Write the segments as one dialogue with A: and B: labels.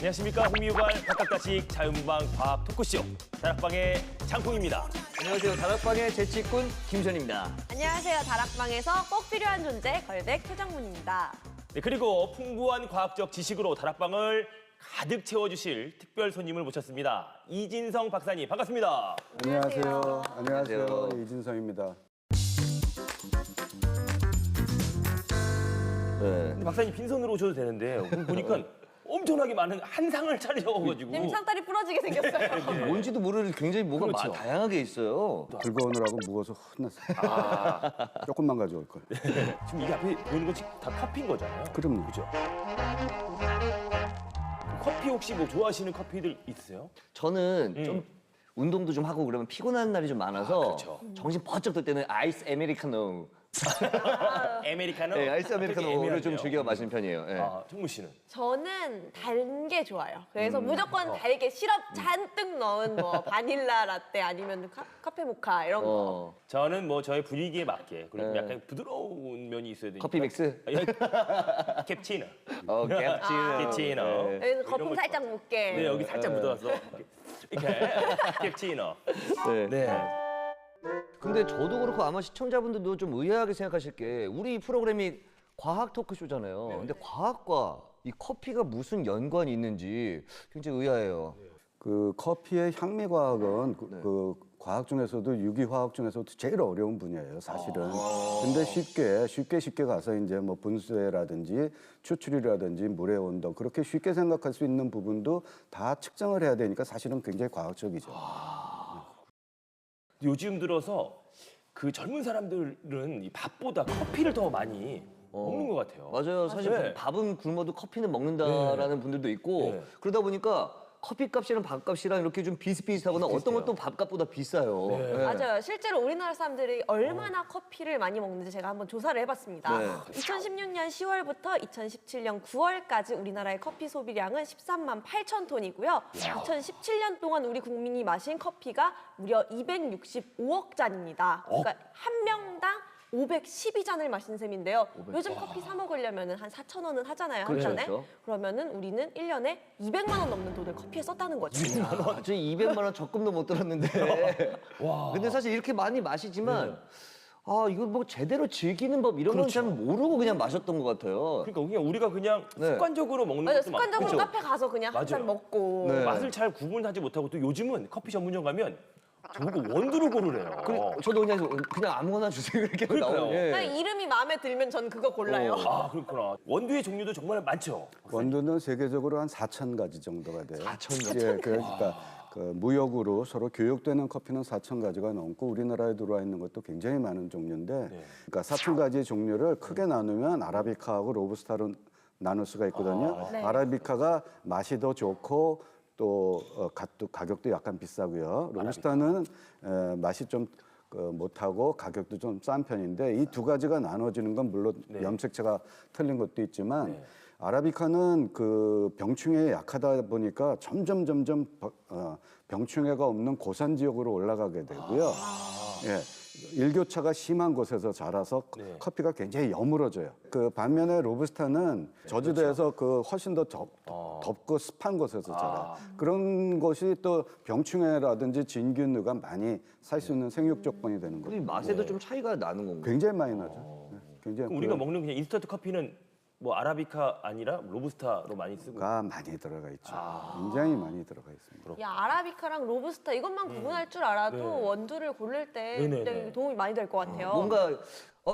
A: 안녕하십니까. 흥미유발 각각다식 자유무방 과학 토크쇼 다락방의 장풍입니다.
B: 안녕하세요. 다락방의 재치꾼 김전입니다.
C: 안녕하세요. 다락방에서 꼭 필요한 존재 걸백 최정문입니다.
A: 네, 그리고 풍부한 과학적 지식으로 다락방을 가득 채워주실 특별 손님을 모셨습니다. 이진성 박사님 반갑습니다.
D: 안녕하세요.
B: 안녕하세요.
D: 안녕하세요. 이진성입니다.
A: 근데 박사님 빈손으로 오셔도 되는데 오늘 보니까 엄청나게 많은 한 상을 차려가지고
C: 지금 상다리 부러지게 생겼어요.
B: 뭔지도 모르는 굉장히 뭐가
A: 그렇죠.
B: 다양하게 있어요.
D: 들고 오느라고 무거워서 혼났어요. 조금만 가져올 걸.
A: 지금 이게 앞에 보이는 건 지금 다 커피인 거잖아요.
D: 그럼요.
A: 그죠? 커피 혹시 뭐 좋아하시는 커피들 있으세요?
B: 저는 좀 운동도 좀 하고 그러면 피곤한 날이 좀 많아서
A: 그렇죠.
B: 정신 번쩍 들 때는 아이스 아메리카노.
A: 아메리카노?
B: 네, 아이스 아메리카노를 좀
A: 애매하네요.
B: 즐겨 마시는 편이에요. 네.
A: 아, 정무 씨는?
C: 저는 단 게 좋아요. 그래서 무조건 달게 시럽 잔뜩 넣은 뭐 바닐라 라떼 아니면 카페 모카 이런 거.
A: 저는 뭐 저의 분위기에 맞게 그리고
B: 네.
A: 약간 부드러운 면이 있어야 되니까
B: 커피 믹스?
A: 캡치노.
B: 캡치노.
A: 캡치노.
B: 네.
C: 여기서 거품 살짝 묻게.
A: 네, 여기 살짝 묻어서 이렇게 캡치노.
B: 네.
A: 네.
B: 근데 저도 그렇고 아마 시청자분들도 좀 의아하게 생각하실 게 우리 프로그램이 과학 토크쇼잖아요. 근데 과학과 이 커피가 무슨 연관이 있는지 굉장히 의아해요.
D: 그 커피의 향미 과학은 그 과학 중에서도 유기화학 중에서도 제일 어려운 분야예요, 사실은. 근데 쉽게 가서 이제 뭐 분수해라든지 추출이라든지 물의 온도 그렇게 쉽게 생각할 수 있는 부분도 다 측정을 해야 되니까 사실은 굉장히 과학적이죠.
A: 요즘 들어서 그 젊은 사람들은 이 밥보다 커피를 더 많이 먹는 것 같아요.
B: 맞아요. 사실
A: 네.
B: 밥은 굶어도 커피는 먹는다라는 분들도 있고
A: 네.
B: 그러다 보니까 커피 값이랑 밥 값이랑 이렇게 좀 비슷비슷하거나 어떤 것도 밥값보다 비싸요.
A: 네.
B: 네.
C: 맞아요. 실제로 우리나라 사람들이 얼마나 커피를 많이 먹는지 제가 한번 조사를 해봤습니다.
B: 네.
C: 2016년 10월부터 2017년 9월까지 우리나라의 커피 소비량은 13만 8천 톤이고요. 2017년 동안 우리 국민이 마신 커피가 무려 265억 잔입니다. 그러니까 한 명당 512잔을 마신 셈인데요. 요즘 커피 사 먹으려면 한 4천 원은 하잖아요, 한
B: 그렇죠,
C: 잔에.
B: 그렇죠.
C: 그러면은 우리는 1년에 200만 원 넘는 돈을 커피에 썼다는 거죠.
B: 저 200만 원 적금도 못 들었는데. 근데 사실 이렇게 많이 마시지만 아 이거 뭐 제대로 즐기는 법 이런 건 잘 모르고 그냥 마셨던 것 같아요.
A: 그러니까 그냥 우리가 그냥
B: 네.
A: 습관적으로 먹는
C: 맞아요.
A: 것도 많고
C: 습관적으로
A: 그죠?
C: 카페 가서 그냥 한 잔
A: 맞아요.
C: 먹고.
B: 네.
A: 맛을 잘 구분하지 못하고 또 요즘은 커피 전문점 가면 저보고 원두를 고르래요.
B: 저도 그냥 아무거나 주세요 이렇게
A: 그러니까요.
B: 나오는 게.
C: 그냥 이름이 마음에 들면 전 그거 골라요.
A: 아, 그렇구나. 원두의 종류도 정말 많죠.
D: 원두는 세계적으로 한 4천 가지 정도가 돼요.
B: 4,000 가지?
D: 예, 그러니까 그 무역으로 서로 교역되는 커피는 4천 가지가 넘고 우리나라에 들어와 있는 것도 굉장히 많은 종류인데 그러니까 4천 가지 종류를 크게 나누면 아라비카하고 로부스타로 나눌 수가 있거든요.
C: 네.
D: 아라비카가 맛이 더 좋고 또 가격도 약간 비싸고요. 로부스타는 맛이 좀 못하고 가격도 좀 싼 편인데 이 두 가지가 나눠지는 건 물론 염색체가 틀린 것도 있지만 아라비카는 그 병충해에 약하다 보니까 점점 병충해가 없는 고산 지역으로 올라가게 되고요. 예. 일교차가 심한 곳에서 자라서 커피가 굉장히 여물어져요. 그 반면에 로부스타는 저지대에서 그 훨씬 더 덥고 습한 곳에서 자라요. 그런 것이 또 병충해라든지 진균류가 많이 살 수 있는 생육 조건이 되는
B: 이
D: 거예요.
B: 맛에도 좀 차이가 나는 건가요?
D: 굉장히 많이 나죠. 네, 굉장히
A: 그럼 우리가 먹는 그냥 인스턴트 커피는 뭐 아라비카 아니라 로부스타로 많이 쓰고.
D: 가 많이 들어가 있죠. 굉장히 많이 들어가 있습니다.
C: 야, 아라비카랑 로부스타 이것만 구분할 줄 알아도 원두를 고를 때
A: 네네네.
C: 굉장히 도움이 많이 될 것 같아요.
B: 뭔가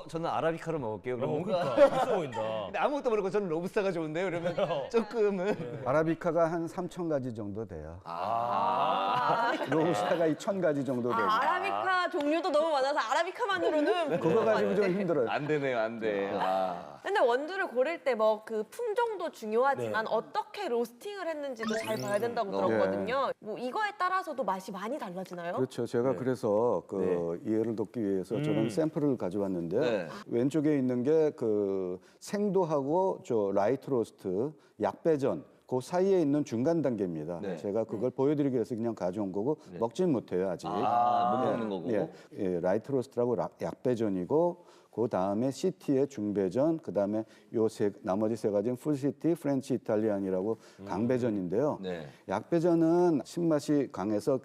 B: 저는 아라비카로 먹을게요. 그럼 뭔가
A: 그러니까 있어 보인다.
B: 근데 아무것도 모르고 저는 로부스타가 좋은데요. 그러면 조금은
D: 아라비카가 한 3천 가지 정도 돼요.
C: 아,
D: 로부스타가 2천 가지 정도 되고.
C: 아라비카 종류도 너무 많아서 아라비카만으로는
D: 그거 가지고 좀 힘들어요.
B: 안 되네요, 안 돼.
C: 근데 원두를 고를 때 뭐 그 품종도 중요하지만 어떻게 로스팅을 했는지도 잘 봐야 된다고 들었거든요. 뭐 이거에 따라서도 맛이 많이 달라지나요?
D: 그렇죠. 제가 그래서 그 이해를 돕기 위해서 저는 샘플을 가져왔는데
B: 네.
D: 왼쪽에 있는 게 그 생도하고 저 라이트 로스트 약배전 그 사이에 있는 중간 단계입니다.
B: 네.
D: 제가 그걸 보여드리기 위해서 그냥 가져온 거고 먹진 못해요 아직.
B: 못 먹는 거고.
D: 예, 라이트 로스트라고 약배전이고 그 다음에 시티의 중배전, 그 다음에 나머지 세 가지는 풀시티, 프렌치 이탈리안이라고 강배전인데요.
B: 네.
D: 약배전은 신맛이 강해서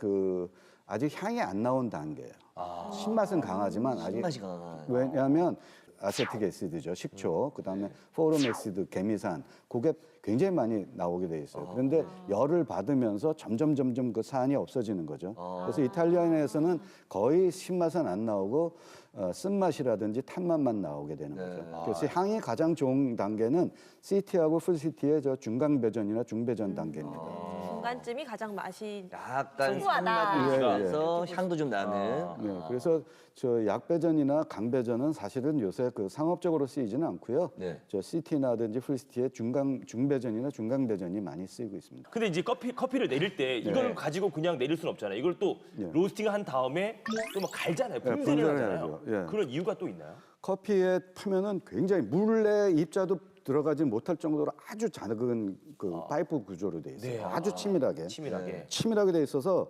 D: 아직 향이 안 나온 단계예요. 신맛은 강하지만 아직
B: 신맛이 강한.
D: 왜냐하면 아세틱 애시드죠, 식초, 그다음에 포름 애시드, 개미산, 그게 굉장히 많이 나오게 돼 있어요. 그런데 열을 받으면서 점점 그 산이 없어지는 거죠. 그래서 이탈리안에서는 거의 신맛은 안 나오고 쓴맛이라든지 탄맛만 나오게 되는 거죠. 그래서 향이 가장 좋은 단계는 시티하고 풀시티의 저 중간 배전이나 중배전 단계입니다.
C: 중간쯤이 가장 맛이
B: 약간
C: 풍부하다.
B: 산맛이
D: 예,
B: 나면서 향도 좀 나는.
D: 네, 그래서 저 약배전이나 강배전은 사실은 요새 상업적으로 쓰이지는 않고요.
B: 네.
D: 저 시티나든지 풀시티의 중배전이나 중강배전이 많이 쓰이고 있습니다.
A: 근데 이제 커피를 내릴 때 이걸 가지고 그냥 내릴 수는 없잖아요. 이걸 또
D: 네.
A: 로스팅한 다음에 또 막 갈잖아요.
D: 네,
A: 분쇄를
D: 분쇄를
A: 하잖아요.
D: 해야죠. 예.
A: 그런 이유가 또 있나요?
D: 커피에 타면은 굉장히 물에 입자도 들어가지 못할 정도로 아주 작은 파이프 구조로 돼 있어요.
A: 네.
D: 아주 치밀하게.
A: 치밀하게.
D: 치밀하게 돼 있어서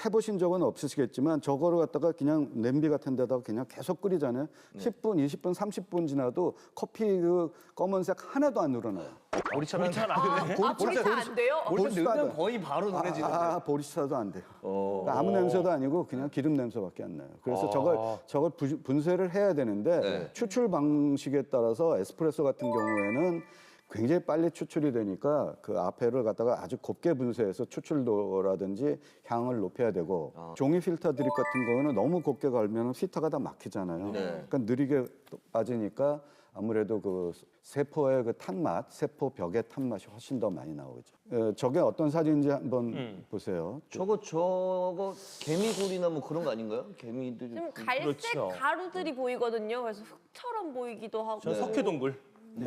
D: 해보신 적은 없으시겠지만 저거를 갖다가 그냥 냄비 같은 데다가 그냥 계속 끓이잖아요. 10분, 20분, 30분 지나도 커피 검은색 하나도 안 늘어나요.
B: 보리차는
C: 보리차 안 돼요?
B: 보리차
D: 보리차도
B: 넣으면 거의 바로 노래지는데.
D: 보리차도 안 돼요. 그러니까 아무 냄새도 아니고 그냥 기름 냄새밖에 안 나요. 그래서 저걸 분쇄를 해야 되는데 추출 방식에 따라서 에스프레소 같은 경우에는 굉장히 빨리 추출이 되니까 그 앞에를 갖다가 아주 곱게 분쇄해서 추출도라든지 향을 높여야 되고 종이 필터 드립 같은 경우는 너무 곱게 갈면 필터가 다 막히잖아요. 그러니까 느리게 빠지니까 아무래도 세포의 탄맛, 세포 벽의 탄맛이 훨씬 더 많이 나오죠. 저게 어떤 사진인지 한번 보세요.
B: 저거 개미굴이나 뭐 그런 거 아닌가요? 개미들.
C: 지금 갈색
A: 그렇죠.
C: 가루들이 보이거든요. 그래서 흙처럼 보이기도 하고.
A: 전 석회동굴.
D: 예,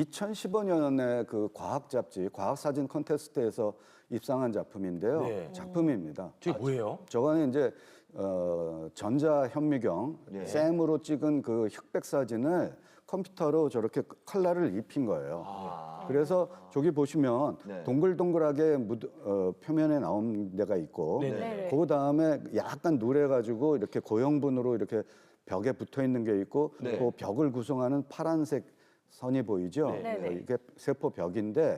D: 2015년에 과학 잡지, 과학 사진 콘테스트에서 입상한 작품인데요.
A: 네.
D: 작품입니다.
A: 저게 뭐예요?
D: 저거는 이제 전자 현미경 샘으로 찍은 흑백 사진을 컴퓨터로 저렇게 컬러를 입힌 거예요. 그래서 저기 보시면 동글동글하게 표면에 나온 데가 있고,
A: 네네.
D: 그 다음에 약간 누래가지고 이렇게 고형분으로 이렇게 벽에 붙어 있는 게 있고, 그 벽을 구성하는 파란색 선이 보이죠?
C: 네네.
D: 이게 세포 벽인데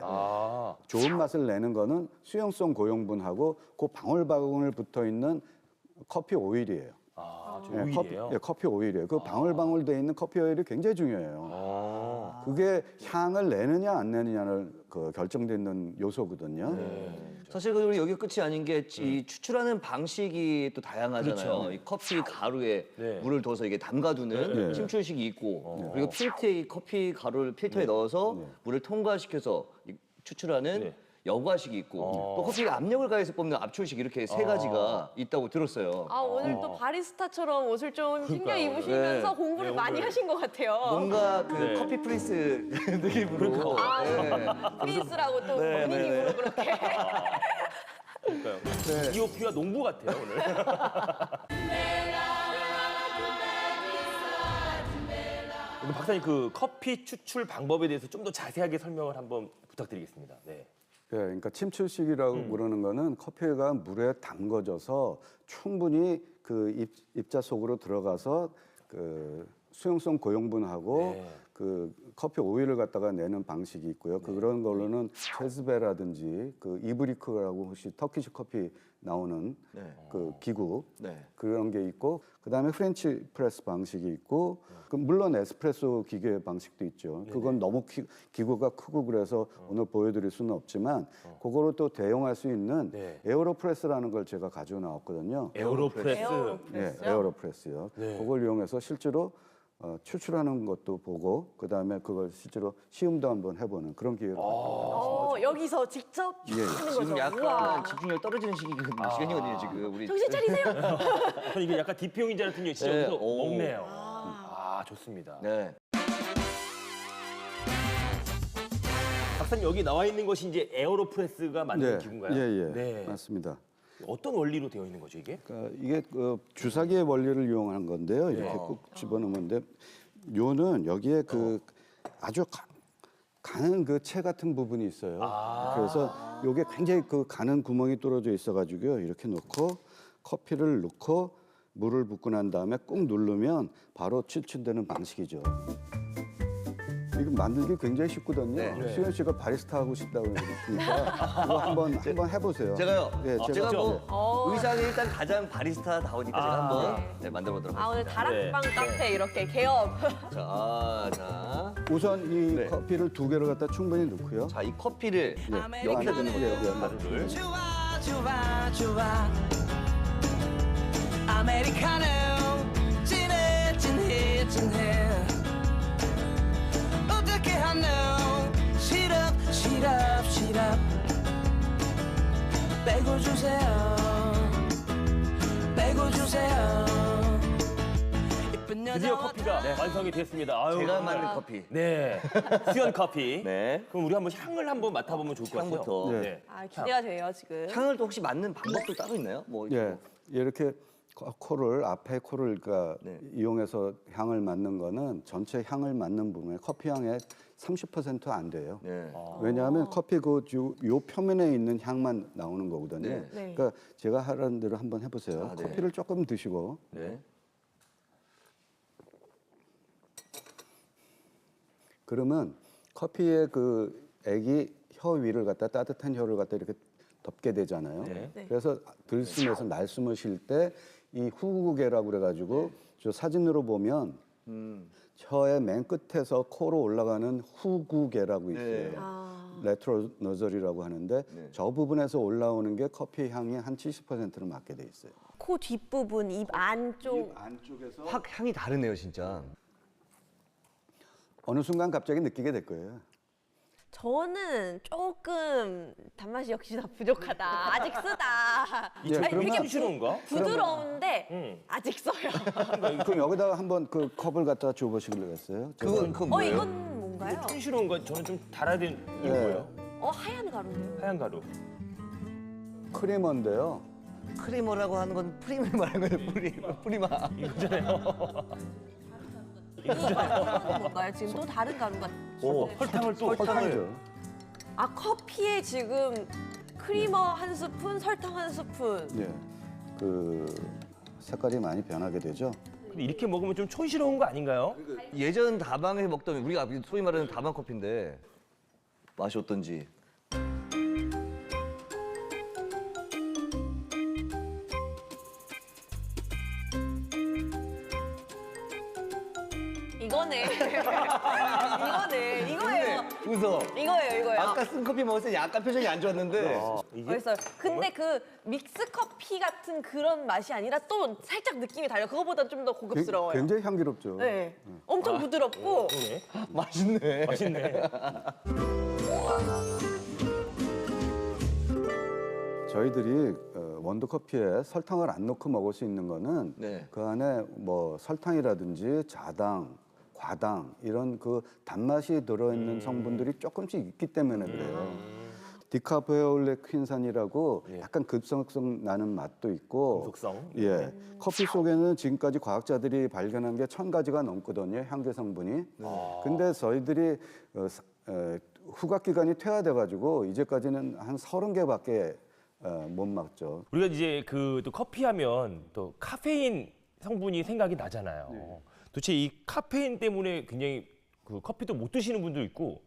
D: 좋은 맛을 내는 거는 수용성 고형분하고 그 방울방울 붙어 있는 커피 오일이에요.
A: 저
D: 예,
A: 오일이에요?
D: 커피 오일이에요. 그 방울방울 돼 있는 커피 오일이 굉장히 중요해요. 그게 향을 내느냐 안 내느냐를 결정짓는 요소거든요.
B: 사실 우리 여기 끝이 아닌 게 이 추출하는 방식이 또 다양하잖아요.
A: 그렇죠.
B: 이 커피 가루에
A: 네.
B: 물을 넣어서 이게 담가두는 침출식이 있고 그리고 필터에 커피 가루를 필터에 넣어서 물을 통과시켜서 추출하는 여과식이 있고 또 커피에 압력을 가해서 뽑는 압출식 이렇게 세 가지가 있다고 들었어요.
C: 오늘 또 바리스타처럼 옷을 좀 챙겨 입으시면서 공부를 많이 하신 것 같아요.
B: 뭔가 커피 프린스 느낌으로.
C: 프린스라고 또 본인 입으로 그렇게.
A: 그러니까요. 이오피가 농부 같아요 오늘. 그럼 박사님 커피 추출 방법에 대해서 좀 더 자세하게 설명을 한번 부탁드리겠습니다. 네.
D: 예, 그러니까 침출식이라고 그러는 거는 커피가 물에 담궈져서 충분히 입자 속으로 들어가서 수용성 고형분하고 커피 오일을 갖다가 내는 방식이 있고요. 그런 걸로는 체즈베라든지 이브리크라고 혹시 터키시 커피 나오는 기구 그런 게 있고 그다음에 프렌치 프레스 방식이 있고 물론 에스프레소 기계 방식도 있죠. 그건 너무 기구가 크고 그래서 오늘 보여드릴 수는 없지만 그거를 또 대용할 수 있는 에어로프레스라는 걸 제가 가지고 나왔거든요.
A: 에어로프레스.
D: 네, 에어로프레스요. 그걸 이용해서 실제로 추출하는 것도 보고 그다음에 그걸 실제로 시음도 한번 해보는 그런 기회를 갖고
C: 여기서 직접 하는 거죠.
B: 지금 약간
C: 우와.
B: 집중력 떨어지는 시간이거든요 지금 우리.
C: 정신 차리세요.
A: 저는 이게 약간 디피용인 줄 알았더니 진짜
B: 네,
A: 여기서
B: 오.
A: 먹네요. 좋습니다.
B: 네.
A: 박사님 여기 나와 있는 것이 이제 에어로프레스가 만든 기구인가요?
D: 예,
A: 네.
D: 맞습니다.
A: 어떤 원리로 되어 있는 거죠 이게?
D: 그러니까 이게 주사기의 원리를 이용한 건데요. 이렇게 꾹 집어넣으면 요는 여기에 아주 가는 채 같은 부분이 있어요. 그래서 요게 굉장히 가는 구멍이 뚫어져 있어가지고요. 이렇게 넣고 커피를 넣고 물을 붓고 난 다음에 꾹 누르면 바로 추출되는 방식이죠. 이거 만들기 굉장히 쉽거든요.
B: 네.
D: 수현 씨가 바리스타 하고 싶다고 그러니까 이거 한번 해보세요.
B: 제가요.
D: 예,
B: 제가 뭐
C: 어.
B: 의상이 일단 가장 바리스타다우니까 제가 한번 만들어 보도록
C: 아, 오늘
B: 하겠습니다.
C: 다락방 카페 이렇게 개업.
B: 자,
D: 우선 이
B: 네.
D: 커피를 2개를 갖다 충분히 넣고요.
B: 자, 이 커피를
D: 네.
B: 여기다 넣는 거예요.
D: 예, 예,
B: 하루를.
E: 좋아 좋아 좋아 아메리카노 진해 진해 진해 어떻게 하노 시럽 시럽 시럽 빼고 주세요 빼고 주세요 이쁜 여자
A: 드디어 커피가 완성이 됐습니다. 아유,
B: 제가
A: 정말.
B: 만든 커피.
A: 네, 수연 커피.
B: 네.
A: 그럼 우리 한번 향을 한번 맡아보면 좋을 것 같아요.
B: 향부터.
D: 네.
C: 아, 기대가 돼요, 지금.
B: 향을 또 혹시 맡는 방법도 따로 있나요? 뭐
D: 예, 이렇게 코를 앞에 코를 그러니까
B: 네.
D: 이용해서 향을 맡는 거는 전체 향을 맡는 부분에 커피 향의 30% 안 돼요.
B: 네.
D: 왜냐하면 커피 요 표면에 있는 향만 나오는 거거든요.
B: 네.
C: 네.
D: 그러니까 제가 하라는 대로 한번 해보세요.
B: 아, 네.
D: 커피를 조금 드시고
B: 네.
D: 그러면 커피의 그 액이 혀 위를 갖다 따뜻한 혀를 갖다 이렇게 덮게 되잖아요.
A: 네.
C: 네.
D: 그래서 들숨에서 날숨을 쉴 때 이 후구개라고 그래가지고 저 사진으로 보면 혀의 맨 끝에서 코로 올라가는 후구개라고 있어요.
B: 네.
C: 아,
D: 레트로 너절이라고 하는데
B: 네.
D: 저 부분에서 올라오는 게 커피 향의 한 70%를 맡게 돼 있어요.
C: 코 뒷부분, 입 안쪽.
D: 안쪽에서
B: 확 향이 다르네요, 진짜.
D: 어느 순간 갑자기 느끼게 될 거예요.
C: 저는 조금 단맛이 역시 다 부족하다. 아직 쓰다.
A: 이
D: 예,
A: 차
D: 그러면-
A: 이렇게 싫은가?
C: 부드러운데 아직 써요.
D: 그럼 여기다가 한번 그 컵을 갖다 줘보시겠어요?
B: 그건
C: 어,
B: 뭐예요?
C: 이건 뭔가요?
A: 촌스러운가? 저는 좀 달아야 되는 이게
D: 네.
A: 뭐예요?
C: 하얀 가루네요.
A: 하얀 가루.
D: 크리머인데요.
B: 크리머라고 하는 건 프림을 말하는 거예요. 프리마.
C: 이건 뭔가요? 지금 또 다른 가루가.
A: 오, 설탕을 또
D: 설탕이죠.
C: 아, 커피에 지금 크리머 한 스푼, 설탕 한 스푼.
D: 예, 그 색깔이 많이 변하게 되죠.
A: 근데 이렇게 먹으면 좀 촌스러운 거 아닌가요?
B: 예전 다방에서 먹던 우리가 소위 말하는 다방 커피인데 맛이 어떤지.
C: 이거네. 이거네. 이거예요.
B: 웃어.
C: 이거예요.
B: 아까 쓴 커피 먹었을 때 약간 표정이 안 좋았는데.
A: 이게
C: 맛있어요. 근데 그 믹스 커피 같은 그런 맛이 아니라 또 살짝 느낌이 달라요. 그거보다 좀 더 고급스러워요.
D: 굉장히 향기롭죠.
C: 네. 엄청 부드럽고.
A: 그러네.
B: 맛있네.
A: 맛있네.
D: 저희들이 원두 커피에 설탕을 안 넣고 먹을 수 있는 거는
B: 네.
D: 그 안에 뭐 설탕이라든지 자당, 과당 이런 그 단맛이 들어있는 성분들이 조금씩 있기 때문에 그래요. 디카페올레 퀸산이라고 약간 급성성 나는 맛도 있고
A: 금속성.
D: 예, 커피 속에는 지금까지 과학자들이 발견한 게 1000가지가 넘거든요, 향계 성분이. 근데 저희들이 후각 기관이 퇴화돼 가지고 이제까지는 한 30개밖에 못 막죠.
A: 우리가 이제 그 또 커피하면 또 카페인 성분이 생각이 나잖아요.
D: 네.
A: 도대체 이 카페인 때문에 굉장히 그 커피도 못 드시는 분도 있고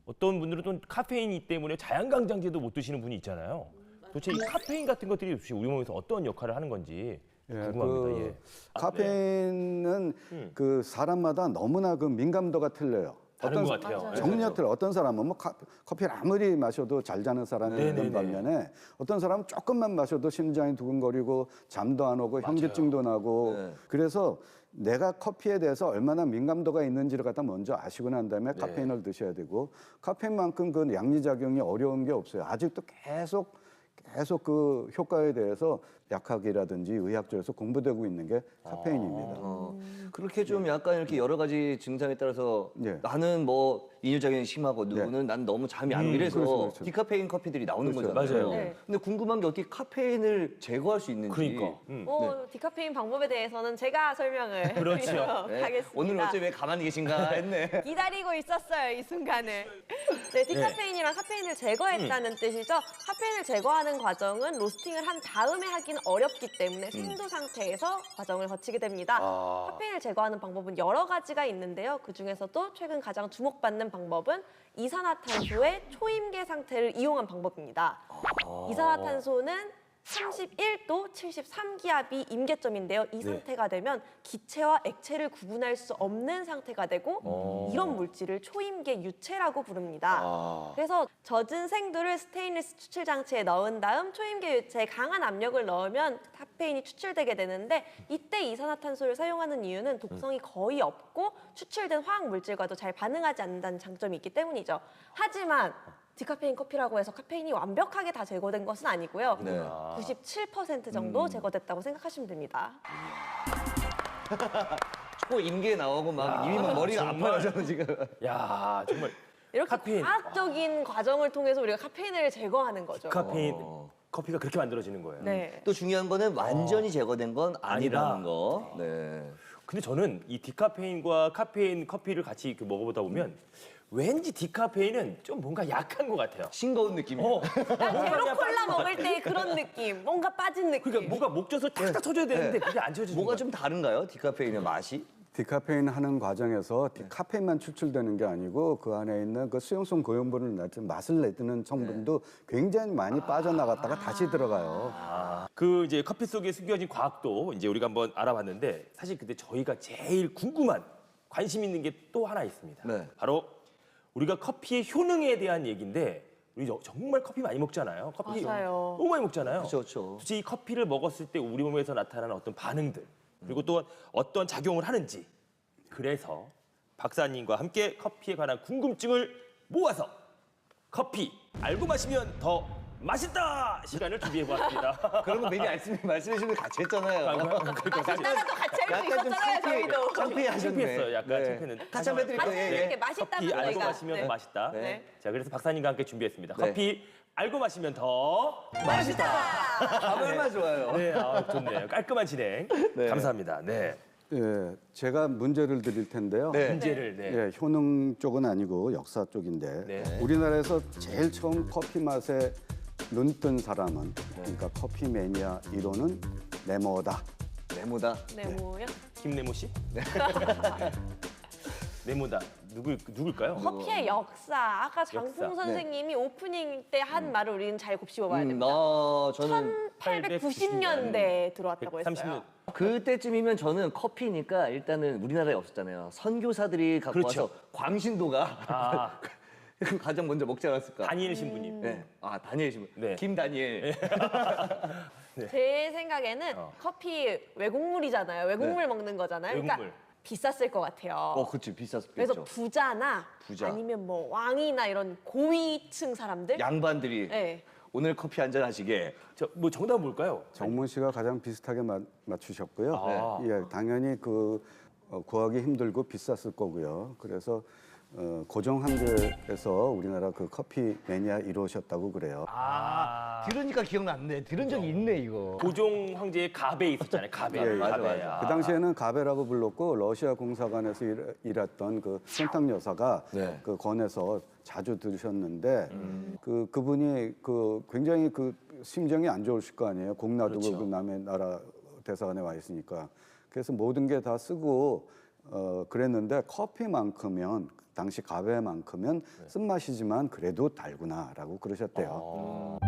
A: 어떤 분들은 또 카페인 때문에 자양강장제도 못 드시는 분이 있잖아요. 도대체 이 카페인 같은 것들이 혹시 우리 몸에서 어떤 역할을 하는 건지 궁금합니다. 예.
D: 카페인은 그 사람마다 너무나 그 민감도가 틀려요.
A: 다른 것 같아요.
C: 맞아요.
D: 정리가 틀려. 어떤 사람은 뭐 커피를 아무리 마셔도 잘 자는 사람이 있는
A: 네네네.
D: 반면에 어떤 사람은 조금만 마셔도 심장이 두근거리고 잠도 안 오고 현기증도 나고
B: 네.
D: 그래서 내가 커피에 대해서 얼마나 민감도가 있는지를 갖다 먼저 아시고 난 다음에
A: 네.
D: 카페인을 드셔야 되고 카페인만큼 그 양리작용이 어려운 게 없어요. 아직도 계속 그 효과에 대해서 약학이라든지 의학적에서 공부되고 있는 게 카페인입니다.
B: 그렇게 좀 약간 이렇게 여러 가지 증상에 따라서
D: 네.
B: 나는 뭐 이뇨작용이 심하고 누구는 난 너무 잠이 안 오고 이래서
D: 그렇죠.
B: 디카페인 커피들이 나오는
D: 그렇죠.
B: 거잖아요.
A: 맞아요.
C: 네.
B: 근데 궁금한 게 어떻게 카페인을 제거할 수 있는지.
A: 그러니까.
C: 디카페인 방법에 대해서는 제가 설명을
A: 그렇죠.
C: 드리도록
B: 네.
C: 하겠습니다.
B: 오늘 어째 왜 가만히 계신가 했네.
C: 기다리고 있었어요, 이 순간을. 네, 디카페인이랑 카페인을 제거했다는 뜻이죠. 카페인을 제거하는 과정은 로스팅을 한 다음에 하긴 어렵기 때문에 생도 상태에서 과정을 거치게 됩니다. 카페인을 제거하는 방법은 여러 가지가 있는데요. 그중에서도 최근 가장 주목받는 방법은 이산화탄소의 초임계 상태를 이용한 방법입니다. 이산화탄소는 31도 73기압이 임계점인데요. 이 상태가 되면 기체와 액체를 구분할 수 없는 상태가 되고 이런 물질을 초임계 유체라고 부릅니다. 그래서 젖은 생두를 스테인리스 추출 장치에 넣은 다음 초임계 유체에 강한 압력을 넣으면 카페인이 추출되게 되는데 이때 이산화탄소를 사용하는 이유는 독성이 거의 없고 추출된 화학 물질과도 잘 반응하지 않는다는 장점이 있기 때문이죠. 하지만 디카페인 커피라고 해서 카페인이 완벽하게 다 제거된 것은 아니고요.
B: 네.
C: 97% 정도 제거됐다고 생각하시면 됩니다.
B: 초 임계 나오고 막 이미 막 머리가 아파요 저는 지금.
A: 야 정말
C: 이렇게
A: 카페인.
C: 과학적인 과정을 통해서 우리가 카페인을 제거하는 거죠.
A: 카페인 커피가 그렇게 만들어지는 거예요.
C: 네.
B: 또 중요한 거는 완전히 제거된 건 아니라는 거. 네.
A: 근데 저는 이 디카페인과 카페인 커피를 같이 이렇게 먹어보다 보면 왠지 디카페인은 좀 뭔가 약한 것 같아요.
B: 싱거운 느낌이.
C: 제로 콜라 먹을 때 그런 느낌, 뭔가 빠진 느낌.
A: 그러니까 뭐가 목 젖어서 탁탁 쳐줘야 되는데 그게 안 쳐지는
B: 뭐가
A: 거야.
B: 좀 다른가요? 디카페인의 맛이?
D: 디카페인 하는 과정에서 카페인만 추출되는 게 아니고 그 안에 있는 그 수용성 고용분을 내는 맛을 내는 성분도 굉장히 많이 빠져나갔다가 다시 들어가요.
A: 그 이제 커피 속에 숨겨진 과학도 이제 우리가 한번 알아봤는데 사실 근데 저희가 제일 궁금한 관심 있는 게 또 하나 있습니다.
B: 네.
A: 바로 우리가 커피의 효능에 대한 얘기인데 우리 정말 커피 많이 먹잖아요. 커피
C: 맞아요.
A: 너무 많이 먹잖아요.
B: 그렇죠.
A: 도대체 이 커피를 먹었을 때 우리 몸에서 나타나는 어떤 반응들 그리고 또 어떤 작용을 하는지 그래서 박사님과 함께 커피에 관한 궁금증을 모아서 커피 알고 마시면 더 맛있다 시간을 준비해보았습니다.
B: 그런 거 미리 말씀해주면 같이 했잖아요.
C: 이따라도 같이 할 수 있었잖아요, 저희도.
B: 창피하셨네.
A: 창피했어요. 약간 창피는.
B: 같이 한번 해드릴게요.
C: 같이
B: 예,
C: 이렇게
B: 예.
C: 맛있다는
A: 커피 알고
C: 저희가.
A: 마시면
C: 네.
A: 더 맛있다.
B: 네.
A: 자, 그래서 박사님과 함께 준비했습니다.
B: 네.
A: 커피 알고 마시면 더
B: 얼마나 좋아요.
A: 네, 좋네요. 깔끔한 진행.
B: 네.
A: 감사합니다. 네.
D: 예, 제가 문제를 드릴 텐데요.
B: 네.
A: 문제를
D: 예, 효능 쪽은 아니고 역사 쪽인데
A: 네.
D: 우리나라에서 제일 처음 커피 맛에 눈뜬 사람은 그러니까 커피 매니아 1호는 네모다.
B: 네모다.
C: 네, 뭐요?
A: 김네모 씨? 네모다. 누굴까요?
C: 커피의 역사. 아까 장풍
A: 역사.
C: 선생님이 오프닝 때 한 말을 우리는 잘 곱씹어봐야 됩니다.
B: 저는
C: 1890년대에 들어왔다고 했어요.
A: 130년.
B: 그때쯤이면 저는 커피니까 일단은 우리나라에 없었잖아요. 선교사들이 갖고
A: 그렇죠.
B: 와서 광신도가
A: 아,
B: 가장 먼저 먹지 않았을까.
A: 다니엘 신부님.
B: 네. 아, 다니엘 신부.
A: 네.
B: 김다니엘.
C: 제 생각에는 커피 외국물이잖아요. 외국물
B: 네.
C: 먹는 거잖아요.
A: 외국물.
C: 그러니까 비쌌을 것 같아요.
B: 그렇지. 비쌌겠죠.
C: 그래서 부자나
B: 부자.
C: 아니면 뭐 왕이나 이런 고위층 사람들
B: 양반들이
C: 네.
B: 오늘 커피 한잔 하시게.
A: 뭐 정답은 뭘까요?
D: 정문 씨가 가장 비슷하게 맞추셨고요.
A: 아.
D: 예, 당연히 그 구하기 힘들고 비쌌을 거고요. 그래서 고종 황제에서 우리나라 그 커피 매니아 1호셨다고 그래요.
B: 들으니까 기억났네. 들은 적이 있네, 이거.
A: 고종 황제의 가베 있었잖아요. 가베.
D: 예, 예.
B: 맞아,
A: 가베.
B: 맞아.
D: 그 당시에는 가베라고 불렀고 러시아 공사관에서 일했던 그 손탁 여사가
B: 네.
D: 그 권에서 자주 들으셨는데 그분이 그 굉장히 그 심정이 안 좋으실 거 아니에요. 공 놔두고
A: 그렇죠.
D: 그 남의 나라 대사관에 와 있으니까. 그래서 모든 게 다 쓰고 그랬는데 커피만큼은 당시 가베만큼은 쓴맛이지만 그래도 달구나라고 그러셨대요.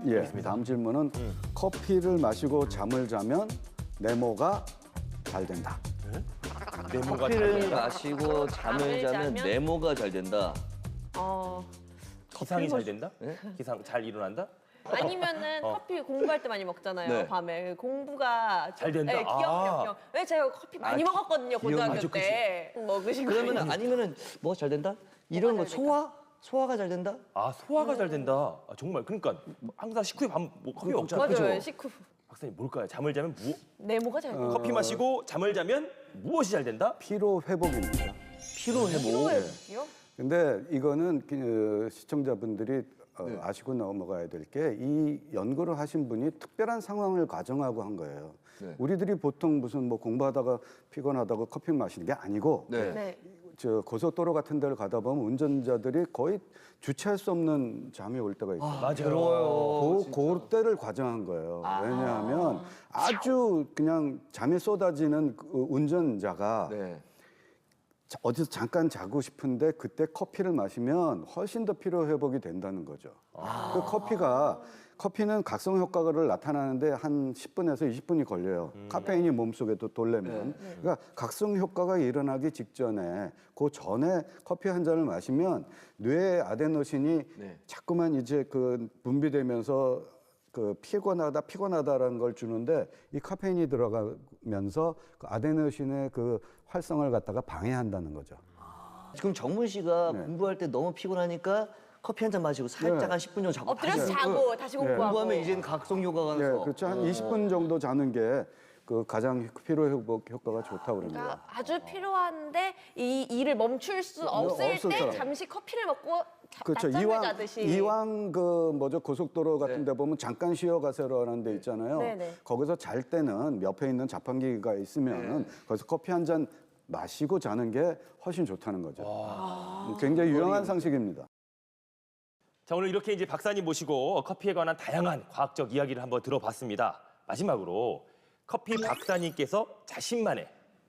D: 예, 다음 질문은 커피를 마시고 잠을 자면 네모가 잘 된다.
A: 네모가
B: 커피를
A: 잘
B: 마시고 잠을
C: 잠을
B: 자면
C: 자면?
B: 네모가 잘 된다.
A: 기상이 잘 된다? 기상 잘 일어난다?
C: 아니면은 커피 공부할 때 많이 먹잖아요.
B: 네.
C: 밤에 공부가
A: 잘 된다?
C: 네, 기억력.
A: 아.
C: 왜 제가 커피 많이 먹었거든요 고등학교
A: 맞아,
C: 때. 먹으신 거
B: 그러면 아니면은 뭐가 잘 된다? 이런 거
C: 잘 될까?
B: 소화가 잘 된다?
A: 아 소화가 잘 된다. 아, 정말 그러니까 항상 식후에 뭐 커피 먹잖아요.
C: 맞아요.
A: 그죠?
C: 식후
A: 박사님 뭘까요? 잠을 자면
C: 네모가 잘 돼요.
A: 커피 마시고 잠을 자면 무엇이 잘 된다?
D: 피로 회복입니다.
B: 피로 회복.
C: 피로회복이요?
D: 근데 이거는 시청자분들이 아시고 넘어가야 될 게 이 연구를 하신 분이 특별한 상황을 가정하고 한 거예요.
B: 네.
D: 우리들이 보통 무슨 뭐 공부하다가 피곤하다고 커피 마시는 게 아니고
B: 네.
C: 네.
D: 저 고속도로 같은 데를 가다 보면 운전자들이 거의 주체할 수 없는 잠이 올 때가 있어요.
B: 맞아요.
D: 그때를 과정한 거예요. 왜냐하면 아주 그냥 잠이 쏟아지는 그 운전자가
B: 네.
D: 어디서 잠깐 자고 싶은데 그때 커피를 마시면 훨씬 더 피로 회복이 된다는 거죠. 그 커피는 각성 효과를 나타나는데 한 10분에서 20분이 걸려요. 카페인이 몸속에 또 돌려면. 그러니까 각성 효과가 일어나기 직전에 그 전에 커피 한 잔을 마시면 뇌의 아데노신이
B: 네.
D: 자꾸만 이제 그 분비되면서 그 피곤하다라는 걸 주는데 이 카페인이 들어가면서 그 아데노신의 그 활성을 갖다가 방해한다는 거죠.
B: 지금 정문 씨가
D: 네.
B: 공부할 때 너무 피곤하니까 커피 한 잔 마시고 살짝
D: 네.
B: 한 10분 정도 자고
C: 엎드려서
B: 다시
C: 자고 다시 공부하고.
B: 공부하면 이제는 각성 효과가
D: 예,
B: 나서
D: 그렇죠. 한 20분 정도 자는 게 그 가장 피로 회복 효과가 좋다고
C: 그러니까
D: 그럽니다.
C: 아주 필요한데 이 일을 멈출 수 없을
D: 없을
C: 때
D: 사람.
C: 잠시 커피를 먹고
D: 그렇죠.
C: 낮잠을 자듯이.
D: 이왕 그 고속도로 같은 데 보면 잠깐 쉬어 가세요라는 데 있잖아요.
C: 네네.
D: 거기서 잘 때는 옆에 있는 자판기가 있으면 거기서 커피 한 잔 마시고 자는 게 훨씬 좋다는 거죠. 굉장히 유용한 상식입니다.
A: 자, 오늘 이렇게 이제 박사님 모시고 커피에 관한 다양한 과학적 이야기를 한번 들어봤습니다. 마지막으로 커피 박사님께서 자신만의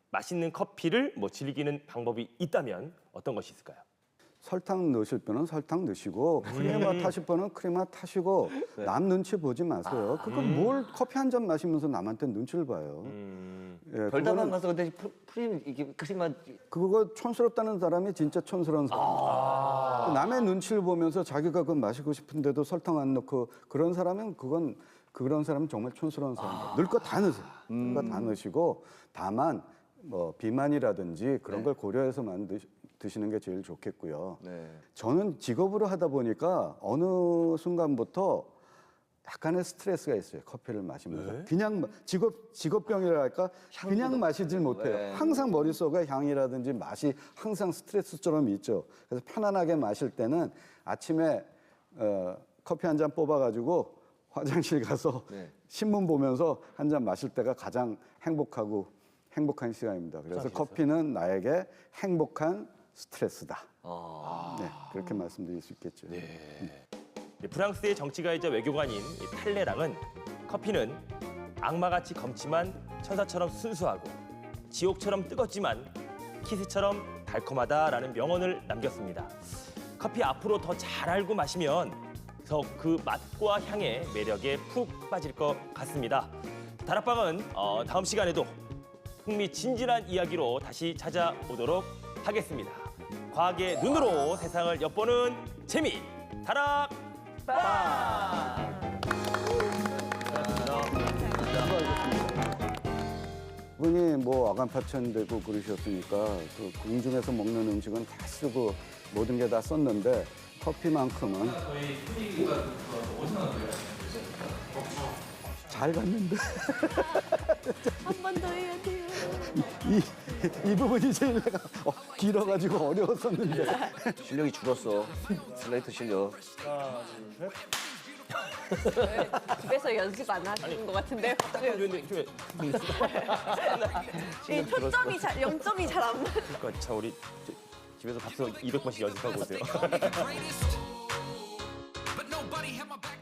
A: 맛있는 커피를 즐기는 방법이 있다면 어떤 것이 있을까요?
D: 설탕 넣으실 분은 설탕 넣으시고 크리마 타실 분은 크리마 타시고 남 눈치 보지 마세요. 그건 뭘 커피 한 잔 마시면서 남한테 눈치를 봐요. 예,
B: 별다방
D: 그거는
B: 가서 근데 프림 이게 크림만
D: 그거 촌스럽다는 사람이 진짜 촌스러운 사람이에요. 남의 눈치를 보면서 자기가 그거 마시고 싶은데도 설탕 안 넣고 그런 사람은 그런 사람은 정말 촌스러운 사람이에요. 넣을 거 다 넣으세요. 넣을 거 다 넣으시고 다만 뭐 비만이라든지 그런 걸 고려해서만 드시는 게 제일 좋겠고요.
B: 네.
D: 저는 직업으로 하다 보니까 어느 순간부터 약간의 스트레스가 있어요. 커피를 마시면서. 그냥 직업병이랄까 그냥 마시질 못해요.
B: 네.
D: 항상 머릿속에 향이라든지 맛이 항상 스트레스처럼 있죠. 그래서 편안하게 마실 때는 아침에 커피 한 잔 뽑아가지고 화장실 가서
B: 네.
D: 신문 보면서 한 잔 마실 때가 가장 행복한 시간입니다. 그래서 커피는 나에게 행복한 스트레스다. 네, 그렇게 말씀드릴 수 있겠죠.
A: 프랑스의 정치가이자 외교관인 이 탈레랑은 커피는 악마같이 검지만 천사처럼 순수하고 지옥처럼 뜨겁지만 키스처럼 달콤하다라는 명언을 남겼습니다. 커피 앞으로 더 잘 알고 마시면 더 그 맛과 향의 매력에 푹 빠질 것 같습니다. 다락방은 다음 시간에도 흥미진진한 이야기로 다시 찾아오도록 하겠습니다. 과학의 눈으로 세상을 엿보는 재미, 다락방!
D: 분이 뭐 아간파천되고 그러셨으니까 그 궁중에서 먹는 음식은 다 쓰고 모든 게 다 썼는데 커피만큼은 잘 갔는데
C: 한 번 더 해야 돼요.
D: 이 부분이 제일 내가 길어가지고 어려웠었는데
B: 실력이 줄었어. 슬레이트 실력.
C: 집에서 연습 안 하시는 것 같은데요. 이 초점이 0점이 잘 안 맞.
A: 그러니까 자 우리 집에서 밥솥 200번씩 연습하고 오세요.
E: greatest.